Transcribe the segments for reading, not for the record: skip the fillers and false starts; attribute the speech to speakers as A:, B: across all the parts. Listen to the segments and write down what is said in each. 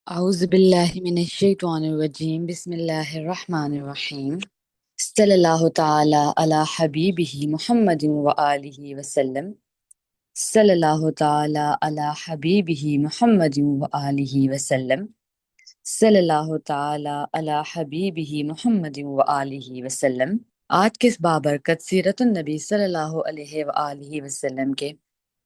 A: أعوذ بالله من الشيطان الرجيم بسم الله الرحمن الرحيم صلى الله تعالى على حبيبه محمد وآله وسلم صلى الله تعالى على حبيبه محمد وآله وسلم صلى الله تعالى على حبيبه محمد وآله وسلم آج کے اس بابرکت سیرت النبی صلی اللہ علیہ وآلہ وسلم کے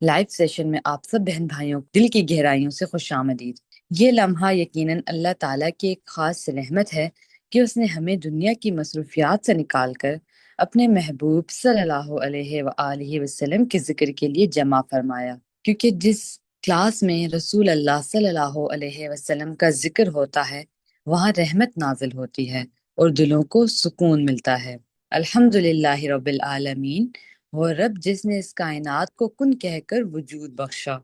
A: لائیو سیشن میں آپ سب بہن بھائیوں دل کی گہرائیوں سے خوش آمدید۔ یہ لمحہ یقیناً اللہ تعالیٰ کی ایک خاص رحمت ہے کہ اس نے ہمیں دنیا کی مصروفیات سے نکال کر اپنے محبوب صلی اللہ علیہ وآلہ وسلم کے ذکر کے لیے جمع فرمایا، کیونکہ جس کلاس میں رسول اللہ صلی اللہ علیہ وسلم کا ذکر ہوتا ہے وہاں رحمت نازل ہوتی ہے اور دلوں کو سکون ملتا ہے۔ الحمدللہ رب العالمین، وہ رب جس نے اس کائنات کو کن کہہ کر وجود بخشا،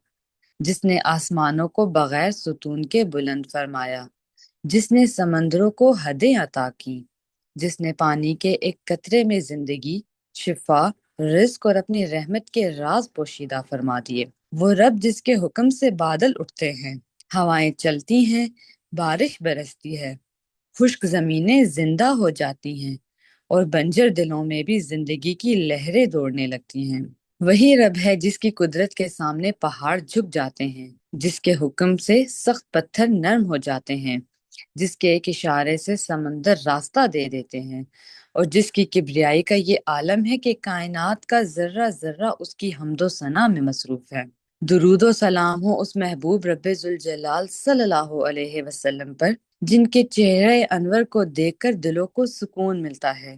A: جس نے آسمانوں کو بغیر ستون کے بلند فرمایا، جس نے سمندروں کو حدیں عطا کی، جس نے پانی کے ایک قطرے میں زندگی، شفا، رزق اور اپنی رحمت کے راز پوشیدہ فرما دیے۔ وہ رب جس کے حکم سے بادل اٹھتے ہیں، ہوائیں چلتی ہیں، بارش برستی ہے، خشک زمینیں زندہ ہو جاتی ہیں اور بنجر دلوں میں بھی زندگی کی لہریں دوڑنے لگتی ہیں۔ وہی رب ہے جس کی قدرت کے سامنے پہاڑ جھک جاتے ہیں، جس کے حکم سے سخت پتھر نرم ہو جاتے ہیں، جس کے ایک اشارے سے سمندر راستہ دے دیتے ہیں، اور جس کی کبریائی کا یہ عالم ہے کہ کائنات کا ذرہ ذرہ اس کی حمد و ثنا میں مصروف ہے۔ درود و سلام ہو اس محبوب رب ذوالجلال صلی اللہ علیہ وسلم پر، جن کے چہرے انور کو دیکھ کر دلوں کو سکون ملتا ہے،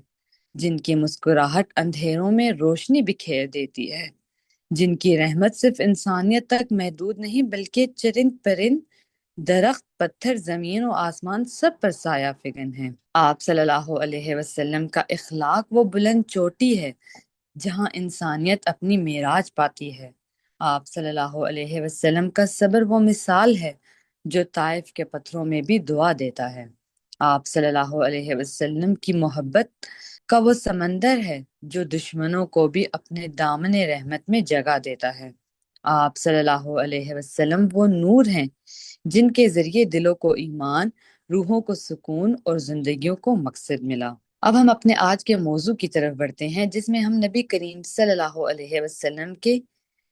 A: جن کی مسکراہٹ اندھیروں میں روشنی بکھیر دیتی ہے، جن کی رحمت صرف انسانیت تک محدود نہیں بلکہ چرند پرند، درخت، پتھر، زمین و آسمان سب پر سایہ فگن ہے۔ آپ صلی اللہ علیہ وسلم کا اخلاق وہ بلند چوٹی ہے جہاں انسانیت اپنی معراج پاتی ہے۔ آپ صلی اللہ علیہ وسلم کا صبر وہ مثال ہے جو طائف کے پتھروں میں بھی دعا دیتا ہے۔ آپ صلی اللہ علیہ وسلم کی محبت کا وہ سمندر ہے جو دشمنوں کو بھی اپنے دامن رحمت میں جگہ دیتا ہے۔ آپ صلی اللہ علیہ وسلم وہ نور ہیں جن کے ذریعے دلوں کو ایمان، روحوں کو سکون اور زندگیوں کو مقصد ملا۔ اب ہم اپنے آج کے موضوع کی طرف بڑھتے ہیں، جس میں ہم نبی کریم صلی اللہ علیہ وسلم کے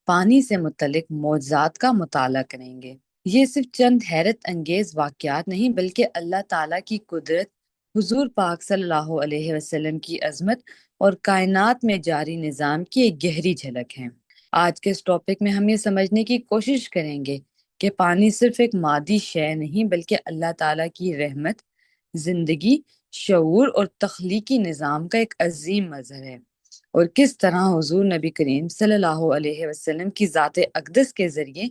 A: پانی سے متعلق معجزات کا مطالعہ کریں گے۔ یہ صرف چند حیرت انگیز واقعات نہیں بلکہ اللہ تعالیٰ کی قدرت، حضور پاک صلی اللہ علیہ وسلم کی عظمت اور کائنات میں جاری نظام کی ایک گہری جھلک ہے۔ آج کے اس ٹاپک میں ہم یہ سمجھنے کی کوشش کریں گے کہ پانی صرف ایک مادی شے نہیں بلکہ اللہ تعالیٰ کی رحمت، زندگی، شعور اور تخلیقی نظام کا ایک عظیم مظہر ہے، اور کس طرح حضور نبی کریم صلی اللہ علیہ وسلم کی ذات اقدس کے ذریعے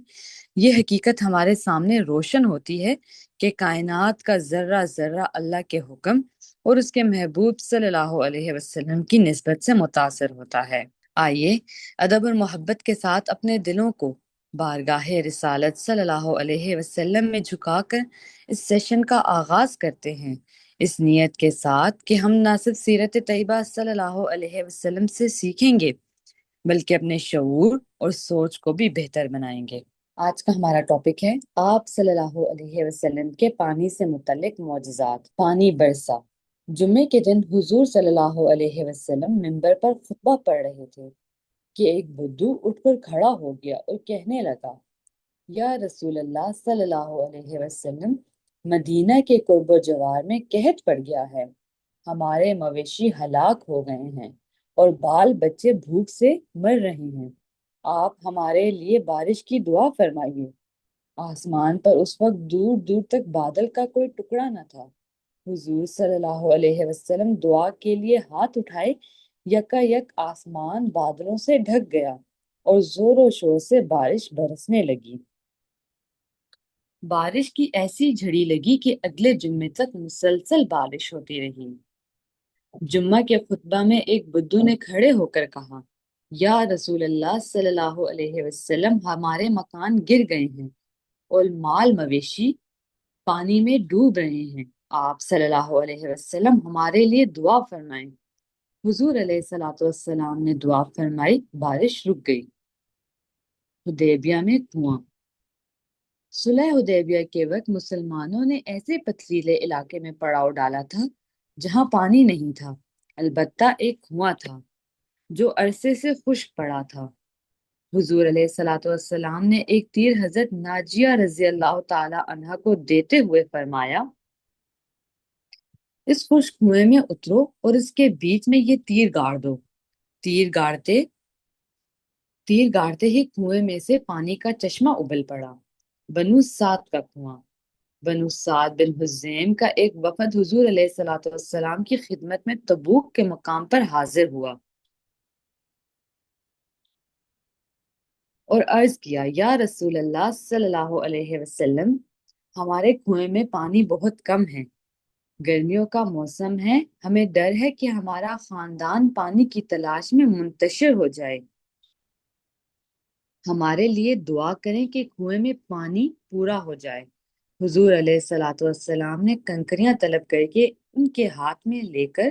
A: یہ حقیقت ہمارے سامنے روشن ہوتی ہے کہ کائنات کا ذرہ ذرہ اللہ کے حکم اور اس کے محبوب صلی اللہ علیہ وسلم کی نسبت سے متاثر ہوتا ہے۔ آئیے ادب اور محبت کے ساتھ اپنے دلوں کو بارگاہ رسالت صلی اللہ علیہ وسلم میں جھکا کر اس سیشن کا آغاز کرتے ہیں، اس نیت کے ساتھ کہ ہم نہ صرف سیرت طیبہ صلی اللہ علیہ وسلم سے سیکھیں گے بلکہ اپنے شعور اور سوچ کو بھی بہتر بنائیں گے۔ آج کا ہمارا ٹاپک ہے آپ صلی اللہ علیہ وسلم کے پانی سے متعلق معجزات۔ پانی برسا۔ جمعے کے دن حضور صلی اللہ علیہ وسلم منبر پر خطبہ پڑھ رہے تھے کہ ایک بدو اٹھ کر کھڑا ہو گیا اور کہنے لگا، یا رسول اللہ صلی اللہ علیہ وسلم، مدینہ کے قرب و جوار میں قحط پڑ گیا ہے، ہمارے مویشی ہلاک ہو گئے ہیں اور بال بچے بھوک سے مر رہے ہیں، آپ ہمارے لیے بارش کی دعا فرمائیے۔ آسمان پر اس وقت دور دور تک بادل کا کوئی ٹکڑا نہ تھا۔ حضور صلی اللہ علیہ وسلم دعا کے لیے ہاتھ اٹھائے، یکا یک آسمان بادلوں سے ڈھک گیا اور زور و شور سے بارش برسنے لگی۔ بارش کی ایسی جھڑی لگی کہ اگلے جمعے تک مسلسل بارش ہوتی رہی۔ جمعہ کے خطبہ میں ایک بدو نے کھڑے ہو کر کہا، یا رسول اللہ صلی اللہ علیہ وسلم، ہمارے مکان گر گئے ہیں اور مال مویشی پانی میں ڈوب رہے ہیں، آپ صلی اللہ علیہ وسلم ہمارے لیے دعا فرمائیں۔ حضور علیہ الصلوۃ والسلام نے دعا فرمائی، بارش رک گئی۔ حدیبیہ میں کنواں۔ صلح حدیبیہ کے وقت مسلمانوں نے ایسے پتھریلے علاقے میں پڑاؤ ڈالا تھا جہاں پانی نہیں تھا، البتہ ایک کنواں تھا جو عرصے سے خشک پڑا تھا۔ حضور علیہ الصلوۃ والسلام نے ایک تیر حضرت ناجیہ رضی اللہ تعالی عنہا کو دیتے ہوئے فرمایا، اس خشک کنویں میں اترو اور اس کے بیچ میں یہ تیر گاڑ دو۔ تیر گاڑتے تیر گاڑتے ہی کنویں میں سے پانی کا چشمہ ابل پڑا۔ بنو سعد کا کنواں۔ بنو سعد بن حزیم کا ایک وفد حضور علیہ الصلوۃ والسلام کی خدمت میں تبوک کے مقام پر حاضر ہوا اور عرض کیا، یا رسول اللہ صلی اللہ علیہ وسلم، ہمارے کنویں میں پانی بہت کم ہے، گرمیوں کا موسم ہے، ہمیں ڈر ہے کہ ہمارا خاندان پانی کی تلاش میں منتشر ہو جائے، ہمارے لیے دعا کریں کہ کنویں میں پانی پورا ہو جائے۔ حضور علیہ الصلوۃ والسلام نے کنکریاں طلب کر کے ان کے ہاتھ میں لے کر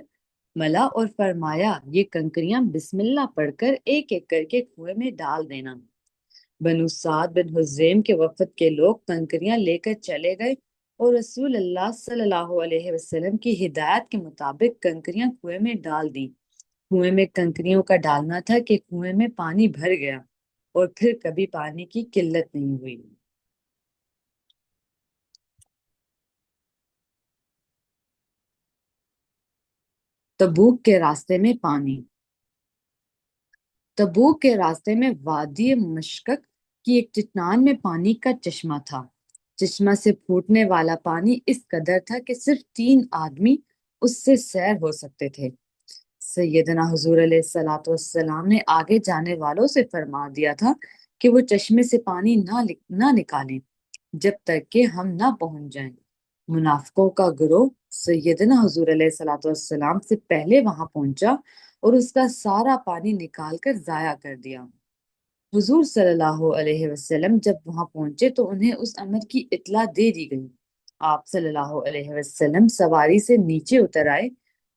A: ملا اور فرمایا، یہ کنکریاں بسم اللہ پڑھ کر ایک ایک کر کے کنویں میں ڈال دینا۔ بنو سعد بن حزیم کے وفد کے لوگ کنکریاں لے کر چلے گئے اور رسول اللہ صلی اللہ علیہ وسلم کی ہدایت کے مطابق کنکریاں کنویں میں ڈال دی۔ کنویں میں کنکریوں کا ڈالنا تھا کہ کنویں میں پانی بھر گیا اور پھر کبھی پانی کی قلت نہیں ہوئی۔ تبوک کے راستے میں پانی۔ تبوک کے راستے میں وادی مشکک کی ایک چٹان میں پانی کا چشمہ تھا۔ چشمہ سے پھوٹنے والا پانی اس قدر تھا کہ صرف 3 آدمی اس سے سیر ہو سکتے تھے۔ سیدنا حضور علیہ الصلوۃ والسلام نے آگے جانے والوں سے فرما دیا تھا کہ وہ چشمے سے پانی نہ نکالیں جب تک کہ ہم نہ پہنچ جائیں۔ منافقوں کا گروہ سیدنا حضور علیہ الصلوۃ والسلام سے پہلے وہاں پہنچا اور اس کا سارا پانی نکال کر ضائع کر دیا۔ حضور صلی اللہ علیہ وسلم جب وہاں پہنچے تو انہیں اس امر کی اطلاع دے دی گئی۔ آپ صلی اللہ علیہ وسلم سواری سے نیچے اتر آئے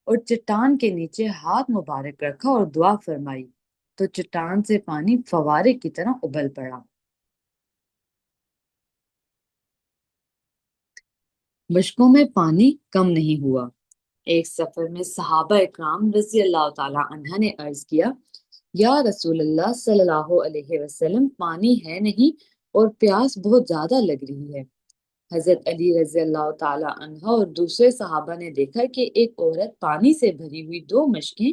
A: اور چٹان کے نیچے ہاتھ مبارک رکھا اور دعا فرمائی تو چٹان سے پانی فوارے کی طرح ابل پڑا۔ مشکوں میں پانی کم نہیں ہوا۔ ایک سفر میں صحابہ اکرام رضی اللہ تعالی عنہ نے عرض کیا، یا رسول اللہ صلی اللہ علیہ وسلم، پانی ہے نہیں اور پیاس بہت زیادہ لگ رہی ہے۔ حضرت علی رضی اللہ تعالی عنہ اور دوسرے صحابہ نے دیکھا کہ ایک عورت پانی سے بھری ہوئی 2 مشکیں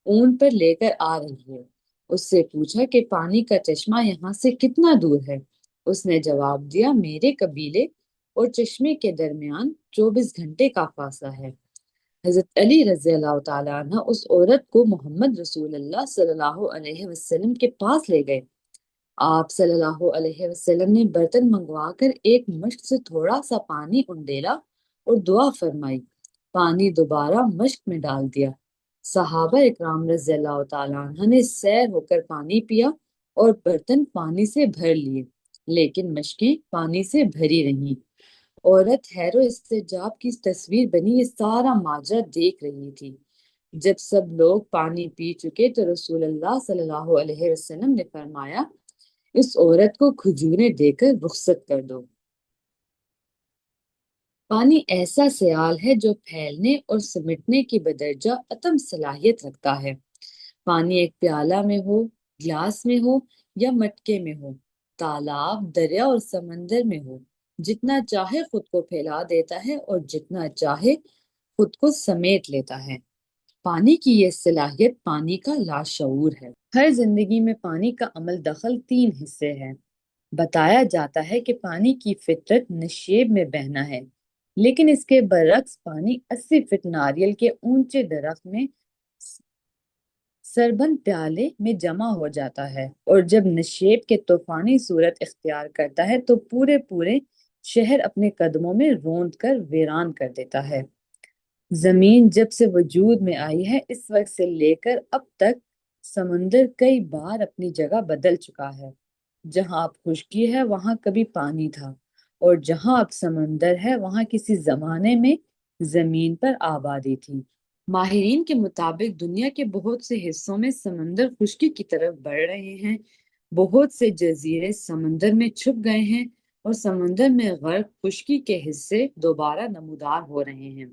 A: اون پر لے کر آ رہی ہے۔ اس سے پوچھا کہ پانی کا چشمہ یہاں سے کتنا دور ہے؟ اس نے جواب دیا، میرے قبیلے اور چشمے کے درمیان 24 گھنٹے کا فاصلہ ہے۔ حضرت علی رضی اللہ تعالیٰ عنہ اس عورت کو محمد رسول اللہ صلی اللہ علیہ وسلم کے پاس لے گئے۔ آپ صلی اللہ علیہ وسلم نے برتن منگوا کر ایک مشک سے تھوڑا سا پانی انڈیلا اور دعا فرمائی، پانی دوبارہ مشک میں ڈال دیا۔ صحابہ اکرام رضی اللہ تعالیٰ عنہ نے سیر ہو کر پانی پیا اور برتن پانی سے بھر لیے، لیکن مشکیں پانی سے بھری رہیں۔ عورت حیر و استعجاب کی تصویر بنی یہ سارا ماجرا دیکھ رہی تھی۔ جب سب لوگ پانی پی چکے تو رسول اللہ صلی اللہ علیہ وسلم نے فرمایا، اس عورت کو کھجوریں دے کر رخصت کر دو۔ پانی ایسا سیال ہے جو پھیلنے اور سمٹنے کی بدرجہ عدم صلاحیت رکھتا ہے۔ پانی ایک پیالہ میں ہو، گلاس میں ہو یا مٹکے میں ہو، تالاب، دریا اور سمندر میں ہو، جتنا چاہے خود کو پھیلا دیتا ہے اور جتنا چاہے خود کو سمیٹ لیتا ہے۔ پانی کی یہ صلاحیت پانی کا لاشعور ہے۔ ہر زندگی میں پانی کا عمل دخل 3 حصے ہیں۔ بتایا جاتا ہے کہ پانی کی فطرت نشیب میں بہنا ہے، لیکن اس کے برعکس پانی 80 فٹ ناریل کے اونچے درخت میں سربند پیالے میں جمع ہو جاتا ہے، اور جب نشیب کے طوفانی صورت اختیار کرتا ہے تو پورے شہر اپنے قدموں میں روند کر ویران کر دیتا ہے۔ زمین جب سے وجود میں آئی ہے اس وقت سے لے کر اب تک سمندر کئی بار اپنی جگہ بدل چکا ہے۔ جہاں اب خشکی ہے وہاں کبھی پانی تھا، اور جہاں اب سمندر ہے وہاں کسی زمانے میں زمین پر آبادی تھی۔ ماہرین کے مطابق دنیا کے بہت سے حصوں میں سمندر خشکی کی طرف بڑھ رہے ہیں، بہت سے جزیرے سمندر میں چھپ گئے ہیں اور سمندر میں غرق خشکی کے حصے دوبارہ نمودار ہو رہے ہیں۔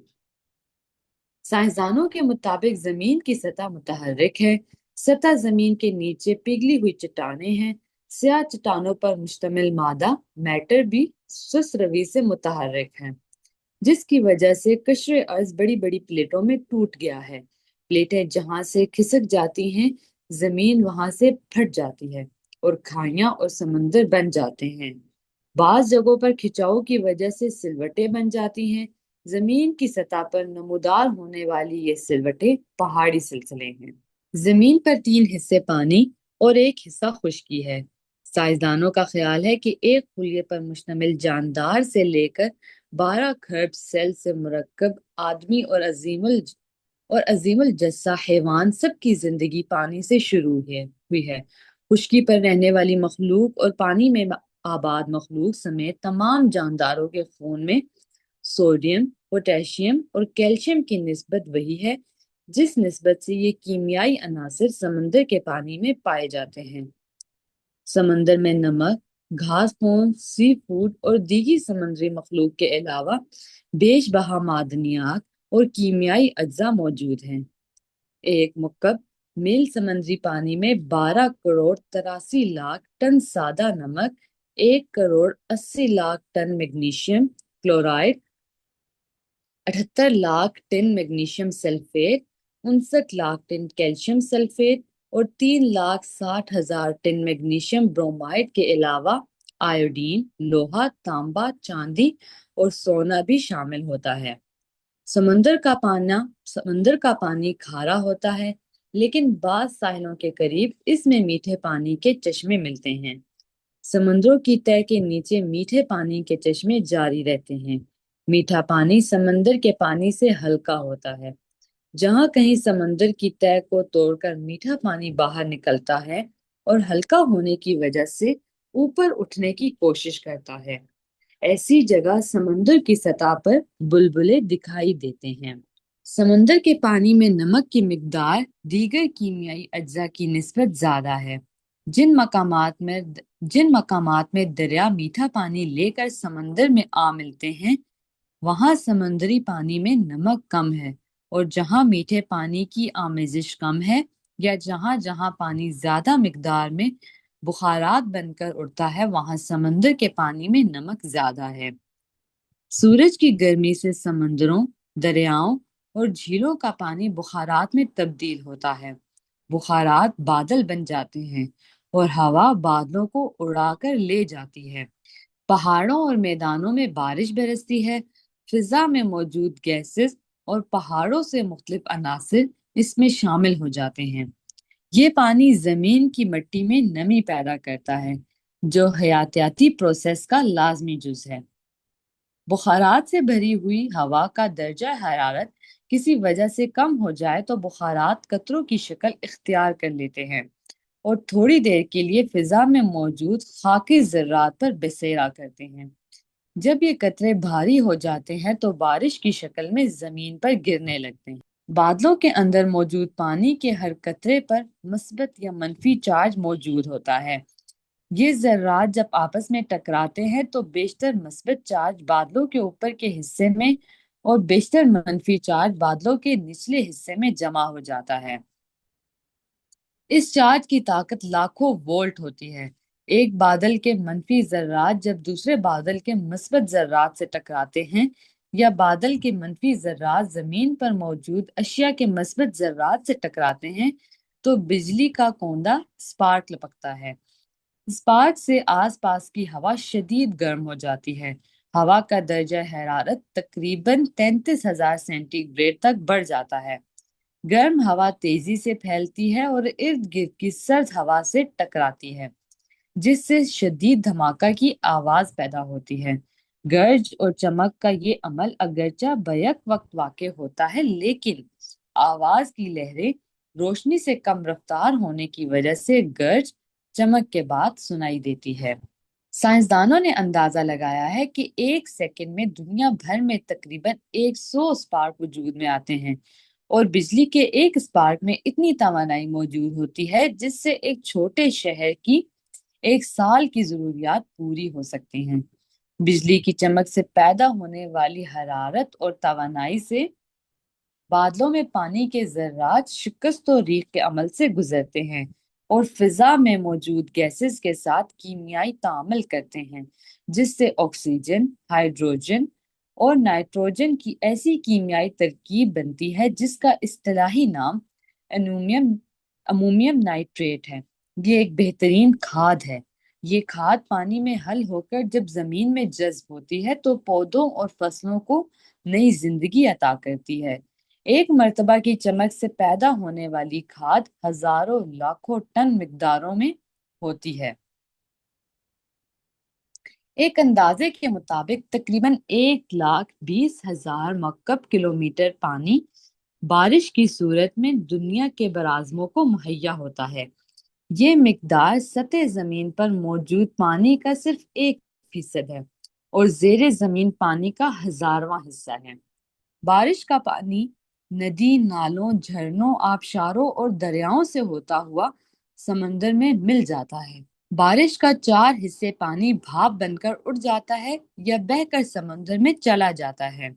A: سائنسدانوں کے مطابق زمین کی سطح متحرک ہے۔ سطح زمین کے نیچے پگھلی ہوئی چٹانیں ہیں۔ سیاہ چٹانوں پر مشتمل مادہ میٹر بھی سست روی سے متحرک ہے، جس کی وجہ سے قشر ارض بڑی بڑی پلیٹوں میں ٹوٹ گیا ہے۔ پلیٹیں جہاں سے کھسک جاتی ہیں، زمین وہاں سے پھٹ جاتی ہے اور کھائیاں اور سمندر بن جاتے ہیں۔ بعض جگہوں پر کھچاؤ کی وجہ سے سلوٹیں بن جاتی ہیں۔ زمین کی سطح پر نمودار ہونے والی یہ سلوٹیں پہاڑی سلسلے ہیں۔ زمین پر 3 حصے پانی اور 1 حصہ خشکی ہے۔ سائنسدانوں کا خیال ہے کہ ایک خلیے پر مشتمل جاندار سے لے کر 12 کھرب سیل سے مرکب آدمی اور عظیم الجثہ حیوان سب کی زندگی پانی سے شروع ہوئی ہے۔ خشکی پر رہنے والی مخلوق اور پانی میں آباد مخلوق سمیت تمام جانداروں کے خون میں سوڈیم، پوٹاشیم اور کیلشیم کی نسبت وہی ہے جس نسبت سے یہ کیمیائی عناصر سمندر کے پانی میں پائے جاتے ہیں۔ سمندر میں نمک، گھاس پھونس، سی فوڈ اور دیگر سمندری مخلوق کے علاوہ بیش بہا معدنیات اور کیمیائی اجزاء موجود ہیں۔ ایک مکعب میل سمندری پانی میں 12 کروڑ 83 لاکھ ٹن سادہ نمک، 1 crore 80 lakh ton magnesium chloride, 78 lakh ton magnesium sulphate, 59 lakh ton calcium sulphate اور 3,60,000 ٹن میگنیشیم برومائڈ کے علاوہ آیوڈین، لوہا، تانبا، چاندی اور سونا بھی شامل ہوتا ہے۔ سمندر کا پانی کھارا ہوتا ہے، لیکن بعض ساحلوں کے قریب اس میں میٹھے پانی کے چشمے ملتے ہیں۔ سمندروں کی تہہ کے نیچے میٹھے پانی کے چشمے جاری رہتے ہیں۔ میٹھا پانی سمندر کے پانی سے ہلکا ہوتا ہے۔ جہاں کہیں سمندر کی تہہ کو توڑ کر میٹھا پانی باہر نکلتا ہے اور ہلکا ہونے کی وجہ سے اوپر اٹھنے کی کوشش کرتا ہے، ایسی جگہ سمندر کی سطح پر بلبلے دکھائی دیتے ہیں۔ سمندر کے پانی میں نمک کی مقدار دیگر کیمیائی اجزاء کی نسبت زیادہ ہے۔ جن مقامات میں دریا میٹھا پانی لے کر سمندر میں آ ملتے ہیں، وہاں سمندری پانی میں نمک کم ہے، اور جہاں میٹھے پانی کی آمیزش کم ہے یا جہاں پانی زیادہ مقدار میں بخارات بن کر اڑتا ہے، وہاں سمندر کے پانی میں نمک زیادہ ہے۔ سورج کی گرمی سے سمندروں، دریاؤں اور جھیلوں کا پانی بخارات میں تبدیل ہوتا ہے۔ بخارات بادل بن جاتے ہیں اور ہوا بادلوں کو اڑا کر لے جاتی ہے۔ پہاڑوں اور میدانوں میں بارش برستی ہے۔ فضا میں موجود گیسز اور پہاڑوں سے مختلف عناصر اس میں شامل ہو جاتے ہیں۔ یہ پانی زمین کی مٹی میں نمی پیدا کرتا ہے، جو حیاتیاتی پروسیس کا لازمی جز ہے۔ بخارات سے بھری ہوئی ہوا کا درجہ حرارت کسی وجہ سے کم ہو جائے تو بخارات قطروں کی شکل اختیار کر لیتے ہیں اور تھوڑی دیر کے لیے فضا میں موجود خاکی ذرات پر بسیرا کرتے ہیں۔ جب یہ قطرے بھاری ہو جاتے ہیں تو بارش کی شکل میں زمین پر گرنے لگتے ہیں۔ بادلوں کے اندر موجود پانی کے ہر قطرے پر مثبت یا منفی چارج موجود ہوتا ہے۔ یہ ذرات جب آپس میں ٹکراتے ہیں تو بیشتر مثبت چارج بادلوں کے اوپر کے حصے میں اور بیشتر منفی چارج بادلوں کے نچلے حصے میں جمع ہو جاتا ہے۔ اس چارج کی طاقت لاکھوں وولٹ ہوتی ہے۔ ایک بادل کے منفی ذرات جب دوسرے بادل کے مثبت ذرات سے ٹکراتے ہیں یا بادل کے منفی ذرات زمین پر موجود اشیاء کے مثبت ذرات سے ٹکراتے ہیں تو بجلی کا کوندہ سپارک لپکتا ہے۔ سپارک سے آس پاس کی ہوا شدید گرم ہو جاتی ہے۔ ہوا کا درجہ حرارت تقریباً 33,000 سینٹی گریڈ تک بڑھ جاتا ہے۔ گرم ہوا تیزی سے پھیلتی ہے اور ارد گرد کی سرد ہوا سے ٹکراتی ہے، جس سے شدید دھماکہ کی آواز پیدا ہوتی ہے۔ گرج اور چمک کا یہ عمل اگرچہ بیک وقت واقع ہوتا ہے، لیکن آواز کی لہریں روشنی سے کم رفتار ہونے کی وجہ سے گرج چمک کے بعد سنائی دیتی ہے۔ سائنسدانوں نے اندازہ لگایا ہے کہ 1 سیکنڈ میں دنیا بھر میں تقریباً 100 اسپارک وجود میں آتے ہیں، اور بجلی کے ایک اسپارک میں اتنی توانائی موجود ہوتی ہے جس سے ایک چھوٹے شہر کی 1 سال کی ضروریات پوری ہو سکتی ہیں۔ بجلی کی چمک سے پیدا ہونے والی حرارت اور توانائی سے بادلوں میں پانی کے ذرات شکست و ریگ کے عمل سے گزرتے ہیں اور فضا میں موجود گیسز کے ساتھ کیمیائی تعامل کرتے ہیں، جس سے آکسیجن، ہائیڈروجن اور نائٹروجن کی ایسی کیمیائی ترکیب بنتی ہے جس کا اصطلاحی نام امونیم نائٹریٹ ہے۔ یہ ایک بہترین کھاد ہے۔ یہ کھاد پانی میں حل ہو کر جب زمین میں جذب ہوتی ہے تو پودوں اور فصلوں کو نئی زندگی عطا کرتی ہے۔ ایک مرتبہ کی چمک سے پیدا ہونے والی کھاد ہزاروں لاکھوں ٹن مقداروں میں ہوتی ہے۔ ایک اندازے کے مطابق تقریباً 1,20,000 مکعب کلومیٹر پانی بارش کی صورت میں دنیا کے براعظموں کو مہیا ہوتا ہے۔ یہ مقدار سطح زمین پر موجود پانی کا صرف 1% ہے اور زیر زمین پانی کا 1000واں حصہ ہے۔ بارش کا پانی ندی، نالوں، جھرنوں، آبشاروں اور دریاؤں سے ہوتا ہوا سمندر میں مل جاتا ہے۔ بارش کا 4 حصے پانی بھاپ بن کر اڑ جاتا ہے یا بہہ کر سمندر میں چلا جاتا ہے۔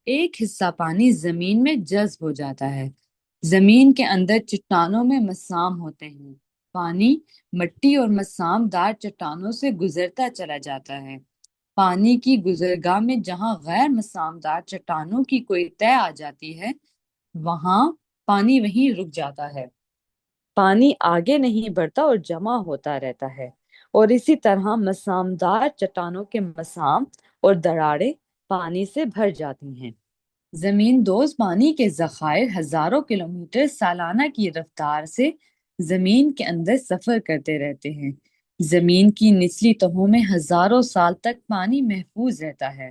A: ایک حصہ پانی زمین میں جذب ہو جاتا ہے۔ زمین کے اندر چٹانوں میں مسام ہوتے ہیں۔ پانی مٹی اور مسام دار چٹانوں سے گزرتا چلا جاتا ہے۔ پانی کی گزرگاہ میں جہاں غیر مسامدار چٹانوں کی کوئی تہہ آ جاتی ہے وہاں پانی وہیں رک جاتا ہے۔ پانی آگے نہیں بڑھتا اور جمع ہوتا رہتا ہے اور اسی طرح مسامدار چٹانوں کے مسام اور دراڑیں پانی سے بھر جاتی ہیں۔ زمین دوز پانی کے ذخائر ہزاروں کلومیٹر سالانہ کی رفتار سے زمین کے اندر سفر کرتے رہتے ہیں۔ زمین کی نچلی تہوں میں ہزاروں سال تک پانی محفوظ رہتا ہے۔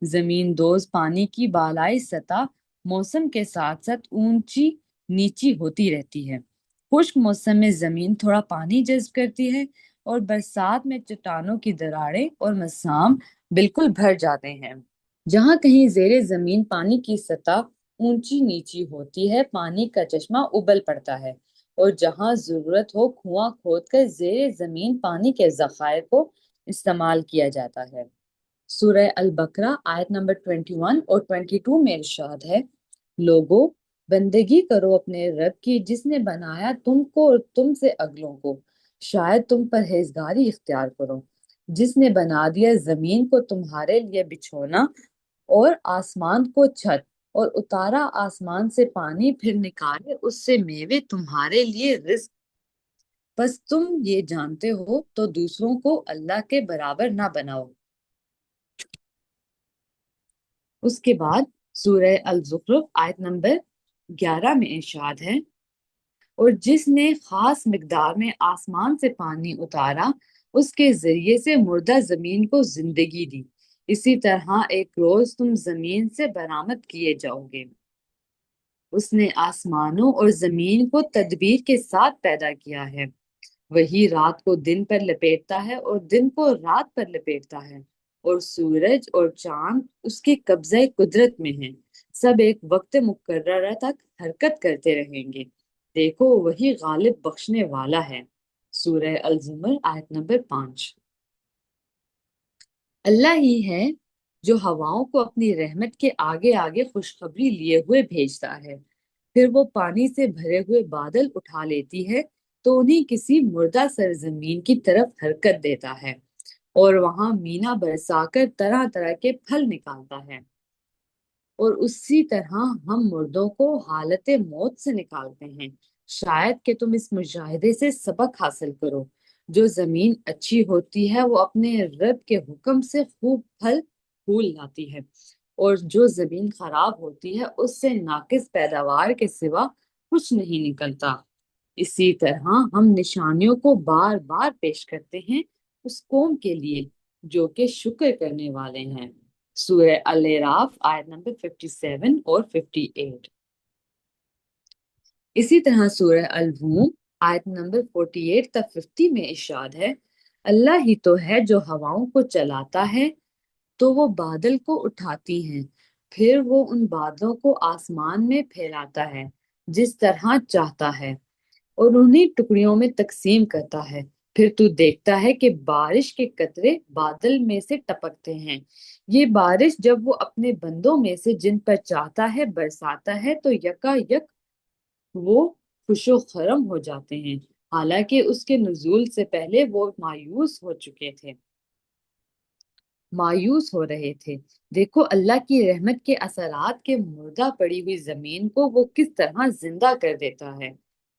A: زمین دوز پانی کی بالائی سطح موسم کے ساتھ ساتھ اونچی نیچی ہوتی رہتی ہے۔ خشک موسم میں زمین تھوڑا پانی جذب کرتی ہے اور برسات میں چٹانوں کی دراڑیں اور مسام بالکل بھر جاتے ہیں۔ جہاں کہیں زیر زمین پانی کی سطح اونچی نیچی ہوتی ہے پانی کا چشمہ ابل پڑتا ہے اور جہاں ضرورت ہو کنواں کھود کر زیر زمین پانی کے ذخائر کو استعمال کیا جاتا ہے۔ سورہ البقرہ آیت نمبر 21 اور 22 میں ارشاد ہے، لوگو بندگی کرو اپنے رب کی جس نے بنایا تم کو اور تم سے اگلوں کو، شاید تم پرہیزگاری اختیار کرو، جس نے بنا دیا زمین کو تمہارے لیے بچھونا اور آسمان کو چھت اور اتارا آسمان سے پانی پھر نکالے اس سے میوے تمہارے لیے رزق، بس تم یہ جانتے ہو تو دوسروں کو اللہ کے برابر نہ بناؤ۔ اس کے بعد سورہ الزخرف آیت نمبر 11 میں ارشاد ہے، اور جس نے خاص مقدار میں آسمان سے پانی اتارا اس کے ذریعے سے مردہ زمین کو زندگی دی، اسی طرح ایک روز تم زمین سے برآمد کیے جاؤ گے۔ اس نے آسمانوں اور زمین کو تدبیر کے ساتھ پیدا کیا ہے، وہی رات کو دن پر لپیٹتا ہے اور دن کو رات پر لپیٹتا ہے، اور سورج اور چاند اس کے قبضہ قدرت میں ہیں، سب ایک وقت مقررہ تک حرکت کرتے رہیں گے، دیکھو وہی غالب بخشنے والا ہے۔ سورہ الزمر آیت نمبر 5۔ اللہ ہی ہے جو ہواؤں کو اپنی رحمت کے آگے آگے خوشخبری لیے ہوئے بھیجتا ہے، پھر وہ پانی سے بھرے ہوئے بادل اٹھا لیتی ہے تو انہیں کسی مردہ سرزمین کی طرف حرکت دیتا ہے اور وہاں مینا برسا کر طرح طرح کے پھل نکالتا ہے، اور اسی طرح ہم مردوں کو حالت موت سے نکالتے ہیں، شاید کہ تم اس مشاہدے سے سبق حاصل کرو، جو زمین اچھی ہوتی ہے وہ اپنے رب کے حکم سے خوب پھل پھول لاتی ہے، اور جو زمین خراب ہوتی ہے اس سے ناقص پیداوار کے سوا کچھ نہیں نکلتا۔ اسی طرح ہم نشانیوں کو بار بار پیش کرتے ہیں اس قوم کے لیے جو کہ شکر کرنے والے ہیں۔ سورہ الاعراف آیت نمبر 57 اور 58۔ اسی طرح سورہ الروم آیت نمبر 48 تا 50 میں ارشاد ہے، اللہ ہی تو ہے جو ہواؤں کو چلاتا ہے تو وہ بادل کو اٹھاتی ہیں، پھر وہ ان بادلوں کو آسمان میں پھیلاتا ہے جس طرح چاہتا ہے اور انہیں ٹکڑیوں میں تقسیم کرتا ہے، پھر تو دیکھتا ہے کہ بارش کے قطرے بادل میں سے ٹپکتے ہیں۔ یہ بارش جب وہ اپنے بندوں میں سے جن پر چاہتا ہے برساتا ہے تو یکا یک وہ خوش و خرم ہو جاتے ہیں، حالانکہ اس کے نزول سے پہلے وہ مایوس ہو رہے تھے۔ دیکھو اللہ کی رحمت کے اثرات کے مردہ پڑی ہوئی زمین کو وہ کس طرح زندہ کر دیتا ہے۔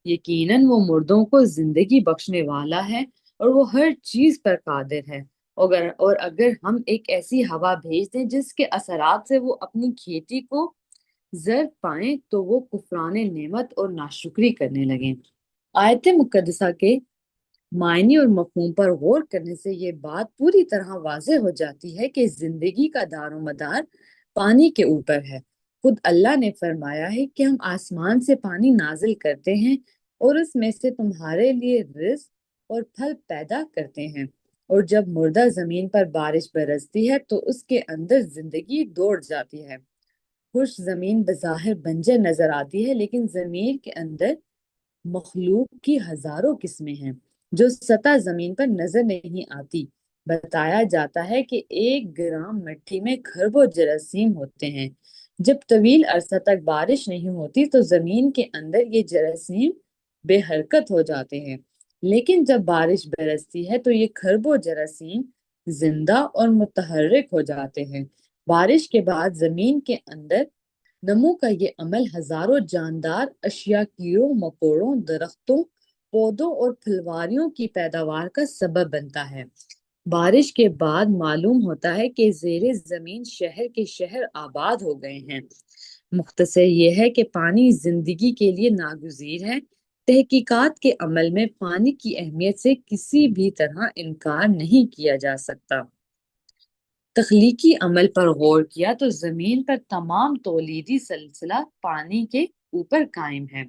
A: یقیناً وہ مردوں کو زندگی بخشنے والا ہے اور وہ ہر چیز پر قادر ہے۔ اگر ہم ایک ایسی ہوا بھیج دیں جس کے اثرات سے وہ اپنی کھیتی کو زرد پائیں تو وہ کفران نعمت اور ناشکری کرنے لگیں۔ آیت مقدسہ کے معنی اور مفہوم پر غور کرنے سے یہ بات پوری طرح واضح ہو جاتی ہے کہ زندگی کا دار و مدار پانی کے اوپر ہے۔ خود اللہ نے فرمایا ہے کہ ہم آسمان سے پانی نازل کرتے ہیں اور اس میں سے تمہارے لیے رزق اور پھل پیدا کرتے ہیں، اور جب مردہ زمین پر بارش برستی ہے تو اس کے اندر زندگی دوڑ جاتی ہے۔ خشک زمین بظاہر بنجر نظر آتی ہے، لیکن زمین کے اندر مخلوق کی ہزاروں قسمیں ہیں جو سطح زمین پر نظر نہیں آتی۔ بتایا جاتا ہے کہ 1 گرام مٹی میں کھربوں جراثیم ہوتے ہیں۔ جب طویل عرصہ تک بارش نہیں ہوتی تو زمین کے اندر یہ جراثیم بے حرکت ہو جاتے ہیں، لیکن جب بارش برستی ہے تو یہ کھربوں جراثیم زندہ اور متحرک ہو جاتے ہیں۔ بارش کے بعد زمین کے اندر نمو کا یہ عمل ہزاروں جاندار اشیاء، کیڑوں مکوڑوں، درختوں، پودوں اور پھلواریوں کی پیداوار کا سبب بنتا ہے۔ بارش کے بعد معلوم ہوتا ہے کہ زیر زمین شہر کے شہر آباد ہو گئے ہیں۔ مختصر یہ ہے کہ پانی زندگی کے لیے ناگزیر ہے۔ تحقیقات کے عمل میں پانی کی اہمیت سے کسی بھی طرح انکار نہیں کیا جا سکتا۔ تخلیقی عمل پر غور کیا تو زمین پر تمام تولیدی سلسلہ پانی کے اوپر قائم ہے۔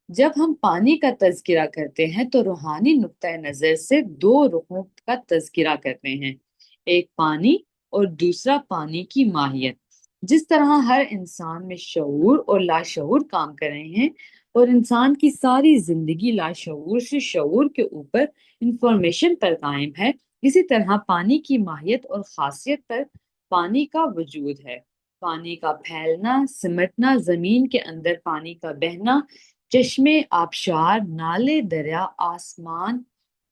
A: جب ہم پانی کا تذکرہ کرتے ہیں تو روحانی نقطۂ نظر سے 2 رخوں کا تذکرہ کرتے ہیں، ایک پانی اور دوسرا پانی کی ماہیت۔ جس طرح ہر انسان میں شعور اور لاشعور کام کر رہے ہیں اور انسان کی ساری زندگی لاشعور سے شعور کے اوپر انفارمیشن پر قائم ہے، اسی طرح پانی کی ماہیت اور خاصیت پر پانی کا وجود ہے۔ پانی کا پھیلنا، سمٹنا، زمین کے اندر پانی کا بہنا، چشمے، آبشار، نالے، دریا، آسمان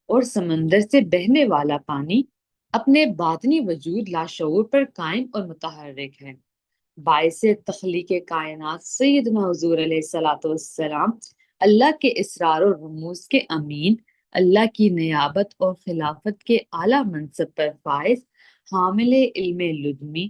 A: اور سمندر سے بہنے والا پانی اپنے باطنی وجود لاشعور پر قائم اور متحرک ہے۔ باعث تخلیق کائنات سیدنا حضور علیہ الصلوۃ والسلام اللہ کے اسرار و رموز کے امین، اللہ کی نیابت اور خلافت کے اعلیٰ منصب پر فائز، حامل علم لدنی،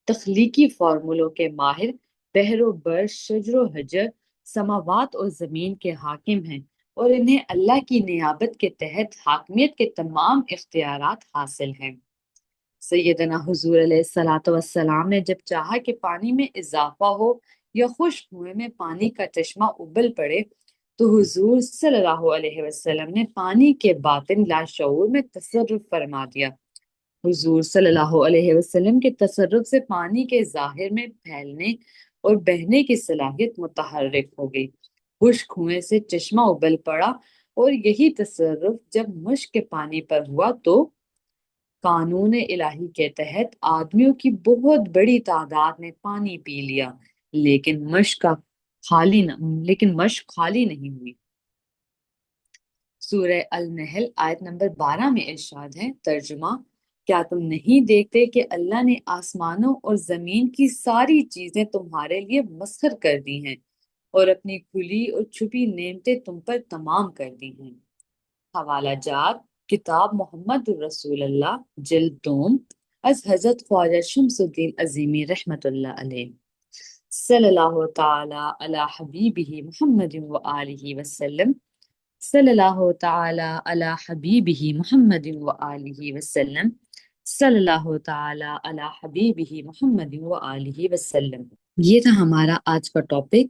A: تخلیقی فارمولوں کے ماہر، بحر و بر، شجر و حجر، سماوات اور زمین کے حاکم ہیں، اور انہیں اللہ کی نیابت کے تحت حاکمیت کے تمام اختیارات حاصل ہیں۔ سیدنا حضور علیہ الصلوۃ والسلام نے جب چاہا کہ پانی میں اضافہ ہو یا خشک کنویں میں پانی کا چشمہ ابل پڑے تو حضور صلی اللہ علیہ وسلم نے پانی کے باطن لاشعور میں تصرف فرما دیا۔ حضور صلی اللہ علیہ وسلم کے تصرف سے پانی کے ظاہر میں پھیلنے اور بہنے کی صلاحیت متحرک ہو گئی، خشک کنویں سے چشمہ ابل پڑا، اور یہی تصرف جب مشک کے پانی پر ہوا تو قانون الہی کے تحت آدمیوں کی بہت بڑی تعداد نے پانی پی لیا، لیکن مشک خالی نہیں ہوئی۔ سورہ النحل آیت نمبر 12 میں ارشاد ہے، ترجمہ: کیا تم نہیں دیکھتے کہ اللہ نے آسمانوں اور زمین کی ساری چیزیں تمہارے لیے مسخر کر دی ہیں اور اپنی کھلی اور چھپی نعمتیں تم پر تمام کر دی ہیں۔ حوالہ جات: کتاب محمد الرسول اللہ، جلد دوم، از حضرت خواجہ شمس الدین عظیمی رحمت اللہ علیہ، صلی اللہ تعالی علی حبیبہ محمد و آلہ وسلم، صلی اللہ تعالی علی حبیبہ محمد و آلہ وسلم، صلی اللہ تعالی علی حبیبہ محمد و آلہ وسلم۔ یہ تھا ہمارا آج کا ٹاپک،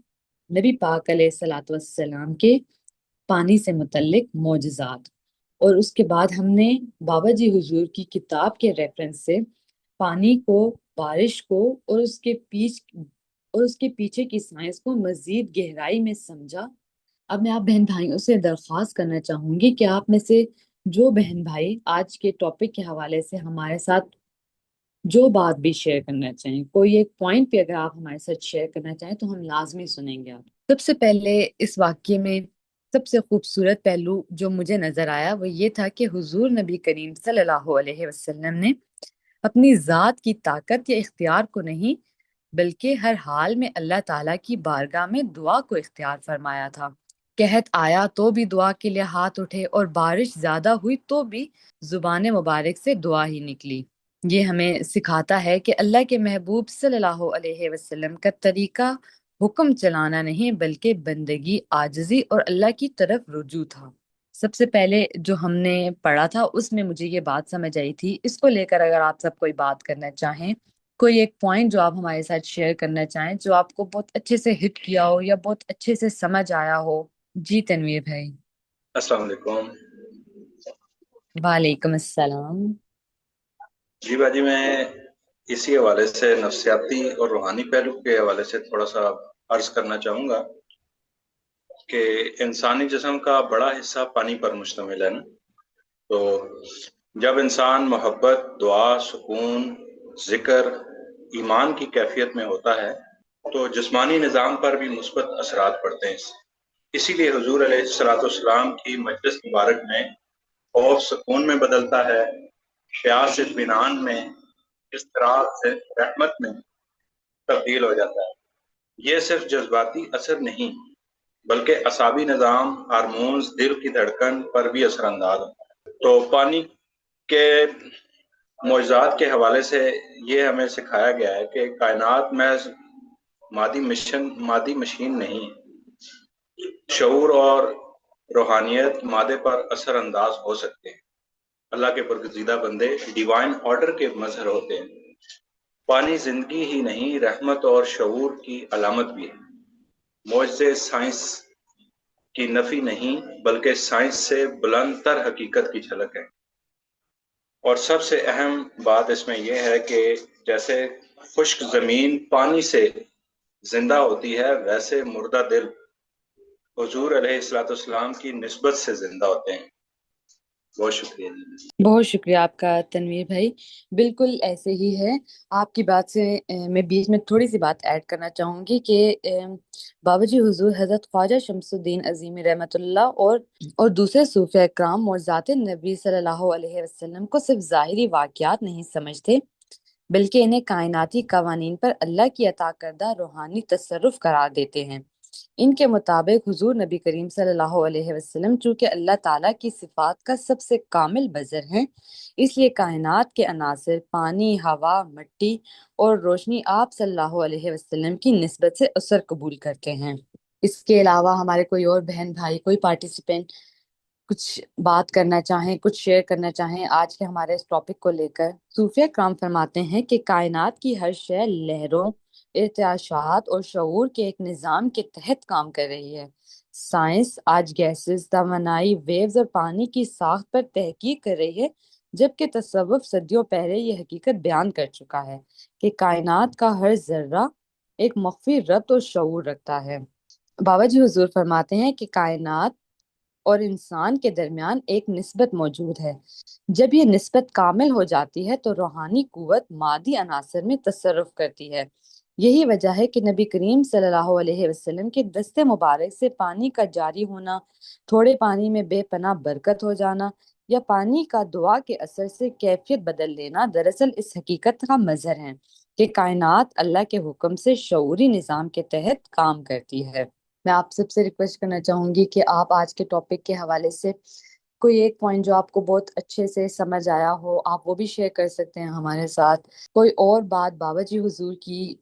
A: نبی پاک علیہ الصلوۃ والسلام کے پانی سے متعلق معجزات، اور اس کے بعد ہم نے بابا جی حضور کی کتاب کے ریفرنس سے پانی کو، بارش کو اور اس کے پیچھے کی سائنس کو مزید گہرائی میں سمجھا۔ اب میں آپ بہن بھائیوں سے درخواست کرنا چاہوں گی کہ آپ میں سے جو بہن بھائی آج کے ٹاپک کے حوالے سے ہمارے ساتھ جو بات بھی شیئر کرنا چاہیں، کوئی ایک پوائنٹ بھی اگر آپ ہمارے ساتھ شیئر کرنا چاہیں تو ہم لازمی سنیں گے آپ۔ سب سے پہلے اس واقعے میں سب سے خوبصورت پہلو جو مجھے نظر آیا وہ یہ تھا کہ حضور نبی کریم صلی اللہ علیہ وسلم نے اپنی ذات کی طاقت یا اختیار کو نہیں بلکہ ہر حال میں اللہ تعالیٰ کی بارگاہ میں دعا کو اختیار فرمایا تھا۔ قحط آیا تو بھی دعا کے لیے ہاتھ اٹھے، اور بارش زیادہ ہوئی تو بھی زبان مبارک سے دعا ہی نکلی۔ یہ ہمیں سکھاتا ہے کہ اللہ کے محبوب صلی اللہ علیہ وسلم کا طریقہ حکم چلانا نہیں بلکہ بندگی، عاجزی اور اللہ کی طرف رجوع تھا۔ سب سے پہلے جو ہم نے پڑھا تھا اس میں مجھے یہ بات سمجھ آئی تھی، اس کو لے کر اگر آپ سب کوئی بات کرنا چاہیں، کوئی ایک پوائنٹ جو آپ ہمارے ساتھ شیئر کرنا چاہیں جو آپ کو بہت اچھے سے ہٹ کیا ہو یا بہت اچھے سے سمجھ آیا ہو۔ جی تنویر بھائی۔
B: السلام علیکم۔
A: وعلیکم السلام۔
B: جی باجی، میں اسی حوالے سے نفسیاتی اور روحانی پہلو کے حوالے سے تھوڑا سا عرض کرنا چاہوں گا کہ انسانی جسم کا بڑا حصہ پانی پر مشتمل ہے نا، تو جب انسان محبت، دعا، سکون، ذکر، ایمان کی کیفیت میں ہوتا ہے تو جسمانی نظام پر بھی مثبت اثرات پڑتے ہیں۔ اسی لیے حضور علیہ الصلوۃ والسلام کی مجلس مبارک میں خوف سکون میں بدلتا ہے، خیال اطمینان میں، اضطراب سے رحمت میں تبدیل ہو جاتا ہے۔ یہ صرف جذباتی اثر نہیں بلکہ اعصابی نظام، ہارمونز، دل کی دھڑکن پر بھی اثر انداز ہوتا ہے۔ تو پانی کے معجزات کے حوالے سے یہ ہمیں سکھایا گیا ہے کہ کائنات محض مادی مشین نہیں، شعور اور روحانیت مادے پر اثر انداز ہو سکتے ہیں۔ اللہ کے برگزیدہ بندے ڈیوائن آرڈر کے مظہر ہوتے ہیں۔ پانی زندگی ہی نہیں، رحمت اور شعور کی علامت بھی ہے۔ معجزے سائنس کی نفی نہیں بلکہ سائنس سے بلند تر حقیقت کی جھلک ہے۔ اور سب سے اہم بات اس میں یہ ہے کہ جیسے خشک زمین پانی سے زندہ ہوتی ہے، ویسے مردہ دل حضور علیہ الصلوۃ والسلام کی نسبت سے زندہ ہوتے ہیں۔ بہت شکریہ جی۔
A: بہت شکریہ آپ کا تنویر بھائی، بالکل ایسے ہی ہے۔ آپ کی بات سے میں بیچ میں تھوڑی سی بات ایڈ کرنا چاہوں گی کہ بابا جی حضور حضرت خواجہ شمس الدین عظیم رحمۃ اللہ اور دوسرے صوفیہ اکرام معجزات نبی صلی اللہ علیہ وسلم کو صرف ظاہری واقعات نہیں سمجھتے بلکہ انہیں کائناتی قوانین پر اللہ کی عطا کردہ روحانی تصرف قرار دیتے ہیں۔ ان کے مطابق حضور نبی کریم صلی اللہ علیہ وسلم چونکہ اللہ تعالیٰ کی صفات کا سب سے کامل بذر ہیں، اس لیے کائنات کے عناصر پانی، ہوا، مٹی اور روشنی آپ صلی اللہ علیہ وسلم کی نسبت سے اثر قبول کرتے ہیں۔ اس کے علاوہ ہمارے کوئی اور بہن بھائی، کوئی پارٹیسپینٹ کچھ بات کرنا چاہیں، کچھ شیئر کرنا چاہیں آج کے ہمارے اس ٹاپک کو لے کر؟ صوفیہ کرام فرماتے ہیں کہ کائنات کی ہر شے لہروں، ارتعاشات اور شعور کے ایک نظام کے تحت کام کر رہی ہے۔ سائنس آج گیسز، توانائی، ویوز اور پانی کی ساخت پر تحقیق کر رہی ہے، جبکہ تصوف صدیوں پہلے یہ حقیقت بیان کر چکا ہے کہ کائنات کا ہر ذرہ ایک مخفی ربط اور شعور رکھتا ہے۔ بابا جی حضور فرماتے ہیں کہ کائنات اور انسان کے درمیان ایک نسبت موجود ہے۔ جب یہ نسبت کامل ہو جاتی ہے تو روحانی قوت مادی عناصر میں تصرف کرتی ہے۔ یہی وجہ ہے کہ نبی کریم صلی اللہ علیہ وسلم کے دست مبارک سے پانی کا جاری ہونا، تھوڑے پانی میں بے پناہ برکت ہو جانا یا پانی کا دعا کے اثر سے کیفیت بدل لینا دراصل اس حقیقت کا مظہر ہے کہ کائنات اللہ کے حکم سے شعوری نظام کے تحت کام کرتی ہے۔ میں آپ سب سے ریکویسٹ کرنا چاہوں گی کہ آپ آج کے ٹاپک کے حوالے سے کوئی ایک پوائنٹ جو آپ کو بہت اچھے سے سمجھ آیا ہو آپ وہ بھی شیئر کر سکتے ہیں ہمارے ساتھ۔ کوئی اور بات بابا جی حضور کی،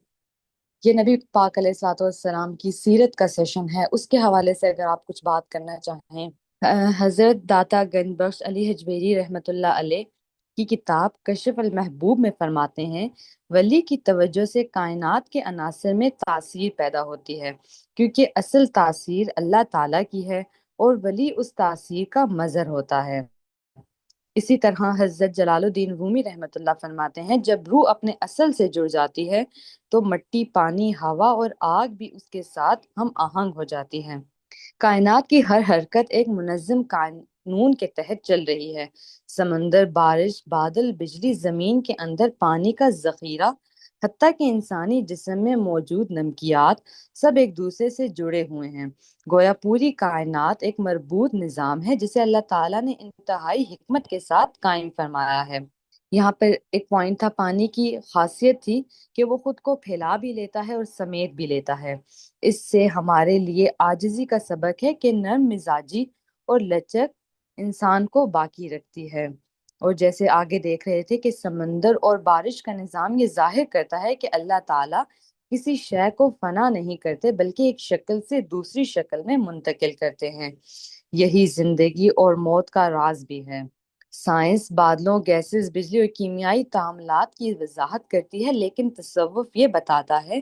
A: یہ نبی پاک علیہ الصلوۃ والسلام کی سیرت کا سیشن ہے، اس کے حوالے سے اگر آپ کچھ بات کرنا چاہیں۔ حضرت داتا گنج بخش علی حجویری رحمۃ اللہ علیہ کی کتاب کشف المحبوب میں فرماتے ہیں، ولی کی توجہ سے کائنات کے عناصر میں تاثیر پیدا ہوتی ہے، کیونکہ اصل تاثیر اللہ تعالیٰ کی ہے اور ولی اس تاثیر کا مظہر ہوتا ہے۔ اسی طرح حضرت جلال الدین رومی رحمۃ اللہ فرماتے ہیں، جب روح اپنے اصل سے جڑ جاتی ہے تو مٹی، پانی، ہوا اور آگ بھی اس کے ساتھ ہم آہنگ ہو جاتی ہیں۔ کائنات کی ہر حرکت ایک منظم قانون کے تحت چل رہی ہے۔ سمندر، بارش، بادل، بجلی، زمین کے اندر پانی کا ذخیرہ، حتیٰ کہ انسانی جسم میں موجود نمکیات، سب ایک دوسرے سے جڑے ہوئے ہیں۔ گویا پوری کائنات ایک مربوط نظام ہے جسے اللہ تعالیٰ نے انتہائی حکمت کے ساتھ قائم فرمایا ہے۔ یہاں پر ایک پوائنٹ تھا، پانی کی خاصیت تھی کہ وہ خود کو پھیلا بھی لیتا ہے اور سمیٹ بھی لیتا ہے۔ اس سے ہمارے لیے عاجزی کا سبق ہے کہ نرم مزاجی اور لچک انسان کو باقی رکھتی ہے۔ اور جیسے آگے دیکھ رہے تھے کہ سمندر اور بارش کا نظام یہ ظاہر کرتا ہے کہ اللہ تعالیٰ کسی شے کو فنا نہیں کرتے بلکہ ایک شکل سے دوسری شکل میں منتقل کرتے ہیں۔ یہی زندگی اور موت کا راز بھی ہے۔ سائنس بادلوں، گیسز، بجلی اور کیمیائی تعاملات کی وضاحت کرتی ہے، لیکن تصوف یہ بتاتا ہے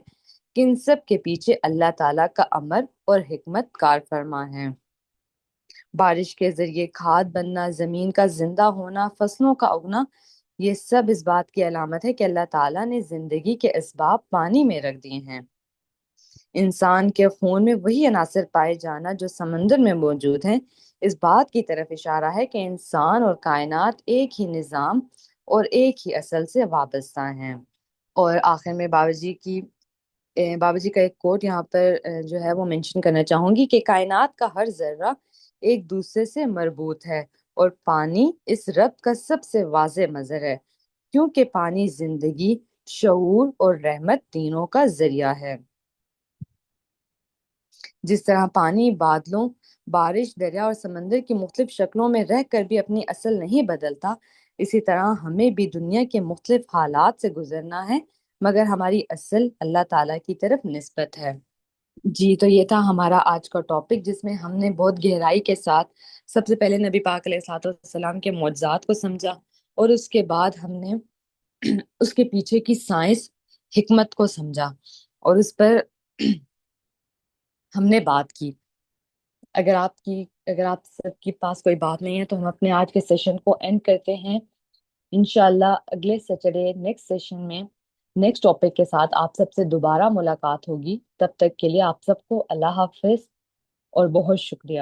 A: کہ ان سب کے پیچھے اللہ تعالیٰ کا امر اور حکمت کار فرما ہے۔ بارش کے ذریعے کھاد بننا، زمین کا زندہ ہونا، فصلوں کا اگنا، یہ سب اس بات کی علامت ہے کہ اللہ تعالیٰ نے زندگی کے اسباب پانی میں رکھ دیے ہیں۔ انسان کے خون میں وہی عناصر پائے جانا جو سمندر میں موجود ہیں، اس بات کی طرف اشارہ ہے کہ انسان اور کائنات ایک ہی نظام اور ایک ہی اصل سے وابستہ ہیں۔ اور آخر میں بابا جی کا ایک کوٹ یہاں پر جو ہے وہ منشن کرنا چاہوں گی کہ کائنات کا ہر ذرہ ایک دوسرے سے مربوط ہے اور پانی اس ربط کا سب سے واضح مظہر ہے، کیونکہ پانی زندگی، شعور اور رحمت تینوں کا ذریعہ ہے۔ جس طرح پانی بادلوں، بارش، دریا اور سمندر کی مختلف شکلوں میں رہ کر بھی اپنی اصل نہیں بدلتا، اسی طرح ہمیں بھی دنیا کے مختلف حالات سے گزرنا ہے، مگر ہماری اصل اللہ تعالیٰ کی طرف نسبت ہے۔ جی، تو یہ تھا ہمارا آج کا ٹاپک، جس میں ہم نے بہت گہرائی کے ساتھ سب سے پہلے نبی پاک علیہ الصلوۃ والسلام کے معجزات کو سمجھا، اور اس کے بعد ہم نے اس کے پیچھے کی سائنس، حکمت کو سمجھا، اور اس پر ہم نے بات کی۔ اگر آپ سب کے پاس کوئی بات نہیں ہے تو ہم اپنے آج کے سیشن کو اینڈ کرتے ہیں۔ انشاءاللہ اگلے سیٹرڈے نیکسٹ سیشن میں نیکسٹ ٹاپک کے ساتھ آپ سب سے دوبارہ ملاقات ہوگی۔ تب تک کے لیے آپ سب کو اللہ حافظ اور بہت شکریہ۔